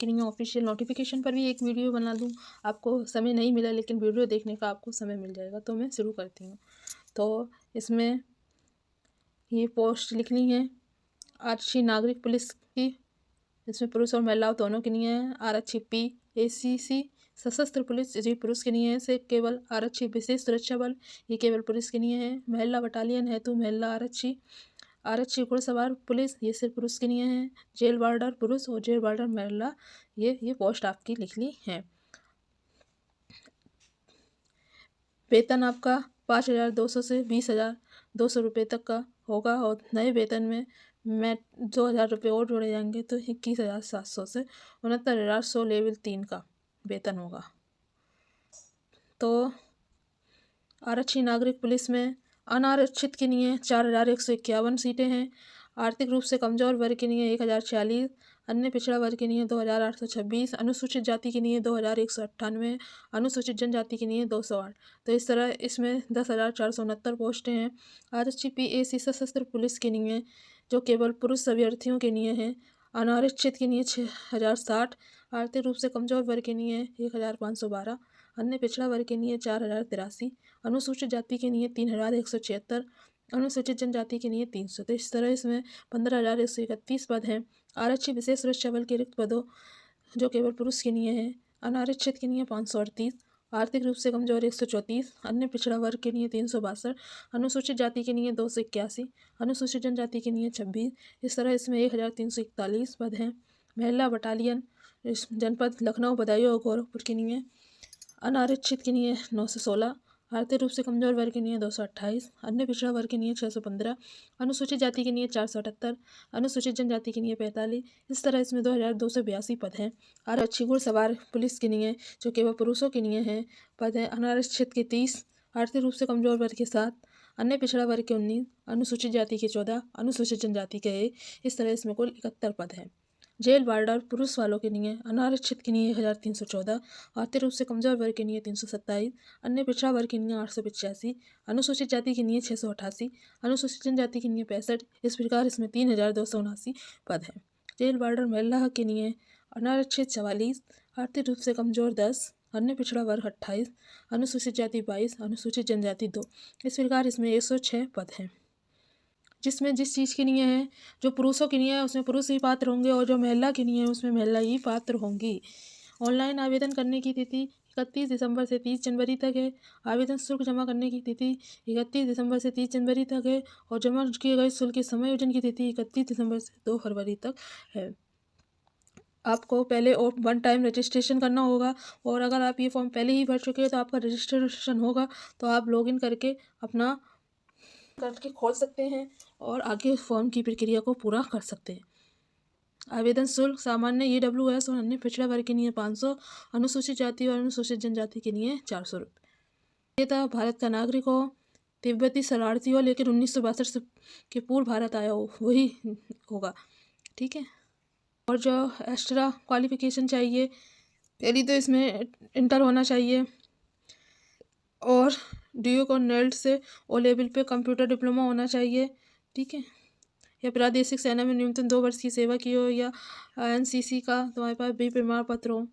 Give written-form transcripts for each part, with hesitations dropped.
आपके लिए official notification पर भी एक वीडियो बना दूँ। आपको समय नहीं मिला लेकिन वीडियो देखने का आपको समय मिल जाएगा। तो मैं शुरू करती हूँ। तो इसमें ये पोस्ट लिखनी है आरक्षी नागरिक पुलिस की। इसमें पुरुष और महिलाओं दोनों के लिए है। आरक्षी PACC सशस्त्र पुलिस ये पुरुष के लिए है। से केवल आरक्षी विशेष सुरक्षा बल ये केवल पुरुष के लिए है। महिला बटालियन हेतु महिला आरक्षी। आरक्षी घुड़सवार पुलिस ये सिर्फ पुरुष के लिए है। जेल वार्डर पुरुष और जेल वार्डर महिला ये पोस्ट आपकी लिखनी है। वेतन आपका 5,200 से 20,200 रुपये तक का होगा और नए वेतन में 2,000 रुपये और जोड़े जाएंगे तो 21,700 से 69,100 लेवल 3 का वेतन होगा। तो आरक्षी नागरिक पुलिस में अनारक्षित के लिए 4,151 सीटें हैं। आर्थिक रूप से कमजोर वर्ग के लिए 1,046, अन्य पिछड़ा वर्ग के लिए 2,826, अनुसूचित जाति के लिए 2,198, अनुसूचित जनजाति के लिए 208। तो इस तरह इसमें 10,469 पोस्टें हैं। आरक्षी PAC सशस्त्र पुलिस के लिए जो केवल पुरुष अभ्यर्थियों के लिए हैं। अनारक्षित के लिए 6,060, आर्थिक रूप से कमजोर वर्ग के लिए 1,512, अन्य पिछड़ा वर्ग के लिए 4,083, अनुसूचित जाति के लिए 3,176, अनुसूचित जनजाति के लिए 300। तो इस तरह इसमें 15,131 पद हैं। आरक्षी विशेष सुरक्षा बल के रिक्त पदों जो केवल पुरुष के लिए हैं। अनारक्षित के लिए 538, आर्थिक रूप से कमजोर 134, अन्य पिछड़ा वर्ग के लिए 362, अनुसूचित जाति के लिए 281, अनुसूचित जनजाति के लिए 26। इस तरह इसमें 1,341 पद हैं। महिला बटालियन जनपद लखनऊ, बदायूं और गोरखपुर के लिए। अनारक्षित के लिए 916, आर्थिक रूप से कमजोर वर्ग के लिए 228, अन्य पिछड़ा वर्ग के लिए 615, अनुसूचित जाति के लिए 478, अनुसूचित जनजाति के लिए 45। इस तरह इसमें 2,282 पद हैं। आरक्षी घुड़सवार पुलिस के लिए जो केवल पुरुषों के लिए हैं पद हैं। अनारक्षित के 30, आर्थिक रूप से कमजोर वर्ग के 7, अन्य पिछड़ा वर्ग के 19, अनुसूचित जाति के 14, अनुसूचित जनजाति के 1। इस तरह इसमें कुल 71 पद हैं। जेल वार्डर पुरुष वालों के लिए अनारक्षित के लिए 1,314, आर्थिक रूप से कमजोर वर्ग के लिए 327, अन्य पिछड़ा वर्ग के लिए 885, अनुसूचित जाति के लिए 688, अनुसूचित जनजाति के लिए 65। इस प्रकार इसमें 3,279 पद हैं। जेल वार्डर महिला के लिए अनारक्षित 44, आर्थिक रूप से कमजोर 10, अन्य पिछड़ा वर्ग 28, अनुसूचित जाति 22, अनुसूचित जनजाति 2। इस प्रकार इसमें 106 पद हैं। जिसमें जिस चीज़ के लिए है जो पुरुषों के लिए है उसमें पुरुष ही पात्र होंगे और जो महिला के लिए है उसमें महिला ही पात्र होंगी। ऑनलाइन आवेदन करने की तिथि 31 दिसंबर से 30 जनवरी तक है। आवेदन शुल्क जमा करने की तिथि 31 दिसंबर से 30 जनवरी तक है और जमा किए गए शुल्क के समायोजन की तिथि 31 दिसंबर से 2 फरवरी तक है। आपको पहले वन टाइम रजिस्ट्रेशन करना होगा और अगर आप ये फॉर्म पहले ही भर चुके हैं तो आपका रजिस्ट्रेशन होगा तो आप लॉगिन करके अपना खोल सकते हैं और आगे फॉर्म की प्रक्रिया को पूरा कर सकते हैं। आवेदन शुल्क सामान्य EWS और अन्य पिछड़ा वर्ग के लिए 500, अनुसूचित जाति और अनुसूचित जनजाति के लिए 400 रुपये। ये था भारत का नागरिक हो, तिब्बती शरणार्थी हो लेकिन 1962 से के पूर्व भारत आया हो वही होगा। ठीक है। और जो एक्स्ट्रा क्वालिफिकेशन चाहिए पहली तो इसमें इंटर होना चाहिए और ड्यूक और नेल्ट से ओ लेवल पे कंप्यूटर डिप्लोमा होना चाहिए। ठीक है। या प्रादेशिक सेना में न्यूनतम 2 वर्ष की सेवा की हो या NCC का तुम्हारे पास भी प्रमाण पत्र हो।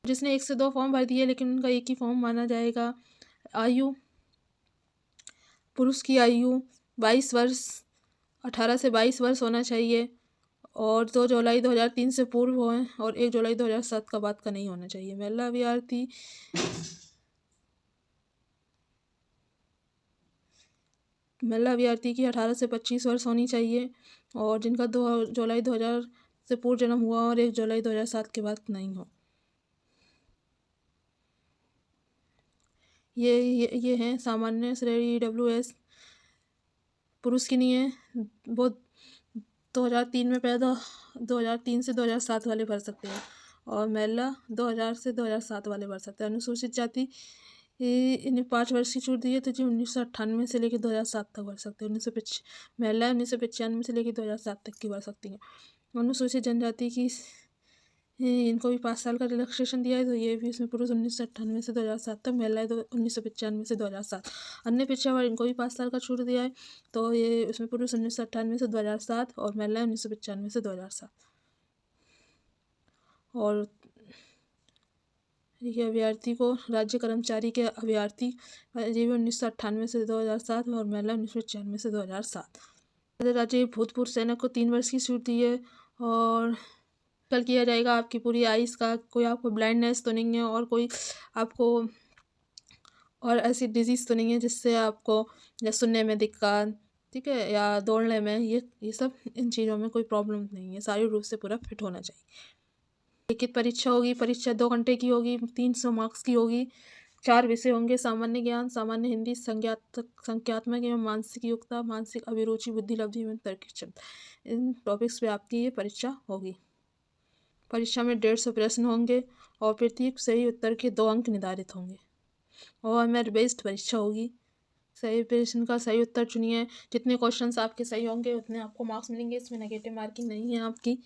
जिसने 1 से 2 फॉर्म भर दिए लेकिन उनका एक ही फॉर्म माना जाएगा। आयु पुरुष की आयु 22 वर्ष 18 से 22 वर्ष होना चाहिए और 2 जुलाई 2003 से पूर्व हो और 1 जुलाई 2007 का बाद का नहीं होना चाहिए। महिला अभ्यर्थी की 18 से 25 वर्ष होनी चाहिए और जिनका 2 जुलाई 2000 से पूर्व जन्म हुआ और 1 जुलाई 2007 के बाद नहीं हो। ये हैं सामान्य श्रेणी EWS पुरुष के लिए वो 2003 में पैदा 2003 से 2007 वाले भर सकते हैं और महिला 2000 से 2007 वाले भर सकते हैं। अनुसूचित जाति इन्हें 5 वर्ष की छूट दी है तो जी 1998 से लेकर 2007 तक भर सकते हैं। महिला 1995 से लेकर 2007 तक की भर सकती हैं। अनुसूचित जनजाति की इनको भी 5 साल का रिलैक्सेशन दिया है तो ये भी इसमें पुरुष 1998 से 2007 तक, महिलाएं 1995 से 2007। अन्य पिछड़ा वर्ग इनको भी 5 साल का छूट दिया है तो ये इसमें पुरुष 1998 से 2007 और महिलाएं 1995 से 2007। और ये अभ्यर्थी को राज्य कर्मचारी के अभ्यर्थी जीवन 1998 से 2007 और महिला 1996 से 2007। राज्य भूतपूर्व सैनिक को 3 वर्ष की छूट दी है। और कल किया जाएगा आपकी पूरी आइज़ का, कोई आपको ब्लाइंडनेस तो नहीं है और कोई आपको और ऐसी डिजीज़ तो नहीं है जिससे आपको या सुनने में दिक्कत, ठीक है, या दौड़ने में, ये सब इन चीज़ों में कोई प्रॉब्लम नहीं है। शारीरिक रूप से पूरा फिट होना चाहिए। लिखित परीक्षा होगी। परीक्षा 2 घंटे की होगी, 300 मार्क्स की होगी। 4 विषय होंगे: सामान्य ज्ञान, सामान्य हिंदी, संख्यात्मक एवं मानसिक योग्यता, मानसिक अभिरुचि, बुद्धि लब्धि एवं तर्क क्षमता। इन टॉपिक्स पे आपकी ये परीक्षा होगी। परीक्षा में 150 प्रश्न होंगे और प्रत्येक सही उत्तर के 2 अंक निर्धारित होंगे। और मेरिट बेस्ड परीक्षा होगी। सही प्रश्न का सही उत्तर चुनिए। जितने क्वेश्चंस आपके सही होंगे उतने आपको मार्क्स मिलेंगे। इसमें नेगेटिव मार्किंग नहीं है आपकी।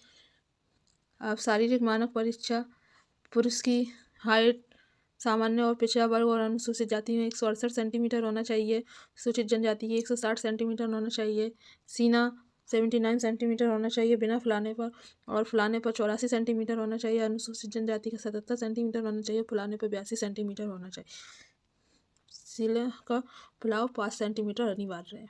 आप शारीरिक मानक परीक्षा, पुरुष की हाइट सामान्य और पिछड़ा वर्ग और अनुसूचित जाति में 168 सेंटीमीटर होना चाहिए। सूचित जनजाति की 160 सेंटीमीटर होना चाहिए। सीना 79 सेंटीमीटर होना चाहिए बिना फुलाने पर, और फुलाने पर 84 सेंटीमीटर होना चाहिए। अनुसूचित जनजाति का 77 सेंटीमीटर होना चाहिए, फुलाने पर 82 सेंटीमीटर होना चाहिए। सीने का फुलाव 5 सेंटीमीटर अनिवार्य है।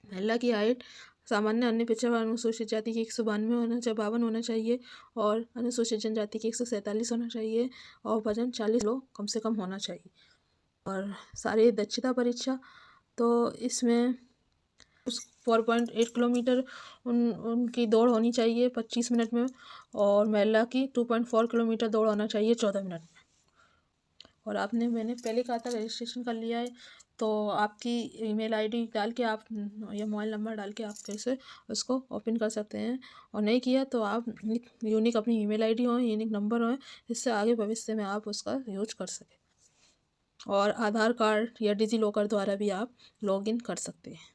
महिला की हाइट सामान्य, अन्य पिछड़ा अनुसूचित जाति की 152 होना चाहिए और अनुसूचित जनजाति की 147 होना चाहिए और वजन 40 किलो कम से कम होना चाहिए। और सारी दक्षता परीक्षा, तो इसमें 4.8 किलोमीटर उनकी दौड़ होनी चाहिए 25 मिनट में, और महिला की 2.4 किलोमीटर दौड़ होना चाहिए 14 मिनट में। और मैंने पहले कहा था रजिस्ट्रेशन कर लिया है, तो आपकी ईमेल आईडी डाल के आप या मोबाइल नंबर डाल के आप कैसे उसको ओपन कर सकते हैं। और नहीं किया तो आप यूनिक अपनी ईमेल आईडी हो, यूनिक नंबर हो, जिससे आगे भविष्य में आप उसका यूज कर सकें। और आधार कार्ड या डिजी लॉकर द्वारा भी आप लॉगिन कर सकते हैं।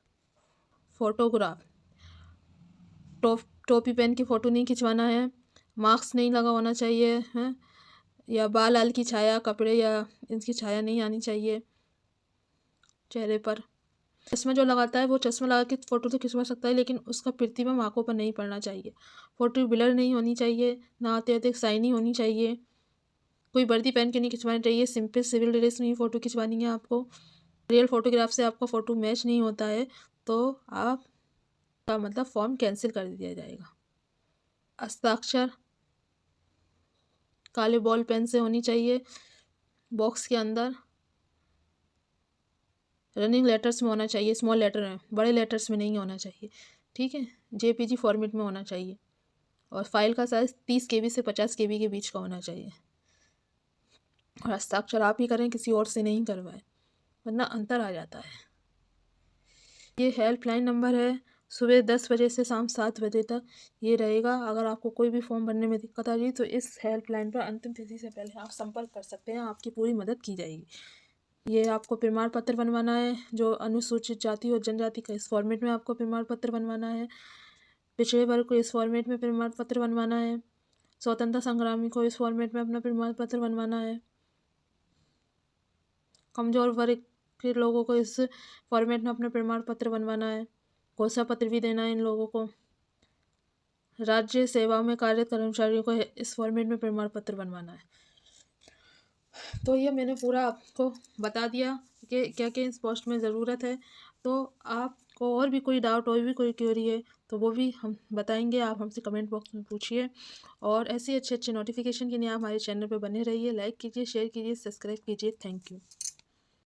फ़ोटोग्राफ, टोपी पहन के फ़ोटो नहीं खिंचवाना है, मास्क नहीं लगा होना चाहिए है, या बाल आल की छाया, कपड़े या इनकी छाया नहीं आनी चाहिए चेहरे पर। चश्मा जो लगाता है वो चश्मा लगा के फ़ोटो तो खिंचवा सकता है, लेकिन उसका प्रतिबिंब आंखों पर नहीं पड़ना चाहिए। फ़ोटो ब्लर नहीं होनी चाहिए, ना अत्यधिक शाइनी होनी चाहिए। कोई वर्दी पहन के नहीं खिंचवानी चाहिए, सिंपल सिविल ड्रेस में ही फ़ोटो खिंचवानी है आपको। रियल फ़ोटोग्राफ से आपका फ़ोटो मैच नहीं होता है तो आपका मतलब फॉर्म कैंसिल कर दिया जाएगा। हस्ताक्षर काले बॉल पेन से होनी चाहिए। बॉक्स के अंदर रनिंग लेटर्स में होना चाहिए, स्मॉल लेटर में, बड़े लेटर्स में नहीं होना चाहिए, ठीक है। जेपीजी फॉर्मेट में होना चाहिए और फाइल का साइज़ 30 KB से 50 KB के बीच का होना चाहिए। और हस्ताक्षर आप ही करें, किसी और से नहीं करवाएं, वरना अंतर आ जाता है। ये हेल्पलाइन नंबर है, सुबह 10 बजे से शाम 7 बजे तक ये रहेगा। अगर आपको कोई भी फॉर्म भरने में दिक्कत आ रही तो इस हेल्पलाइन पर अंतिम तिथि से पहले आप संपर्क कर सकते हैं, आपकी पूरी मदद की जाएगी। ये आपको प्रमाण पत्र बनवाना है, जो अनुसूचित जाति और जनजाति का इस फॉर्मेट में आपको प्रमाण पत्र बनवाना है। पिछड़े वर्ग को इस फॉर्मेट में प्रमाण पत्र बनवाना है। स्वतंत्रता संग्रामी को इस फॉर्मेट में अपना प्रमाण पत्र बनवाना है। कमजोर वर्ग के लोगों को इस फॉर्मेट में अपना प्रमाण पत्र बनवाना है। घोषणा पत्र भी देना है इन लोगों को। राज्य सेवा में कार्यरत कर्मचारियों को इस फॉर्मेट में प्रमाण पत्र बनवाना है। तो ये मैंने पूरा आपको बता दिया कि क्या क्या इस पोस्ट में ज़रूरत है। तो आपको और भी कोई डाउट, और भी कोई क्वेरी है तो वो भी हम बताएंगे, आप हमसे कमेंट बॉक्स में पूछिए। और ऐसे अच्छे अच्छे नोटिफिकेशन के लिए आप हमारे चैनल पर बने रहिए। लाइक कीजिए, शेयर कीजिए, सब्सक्राइब कीजिए। Thank you.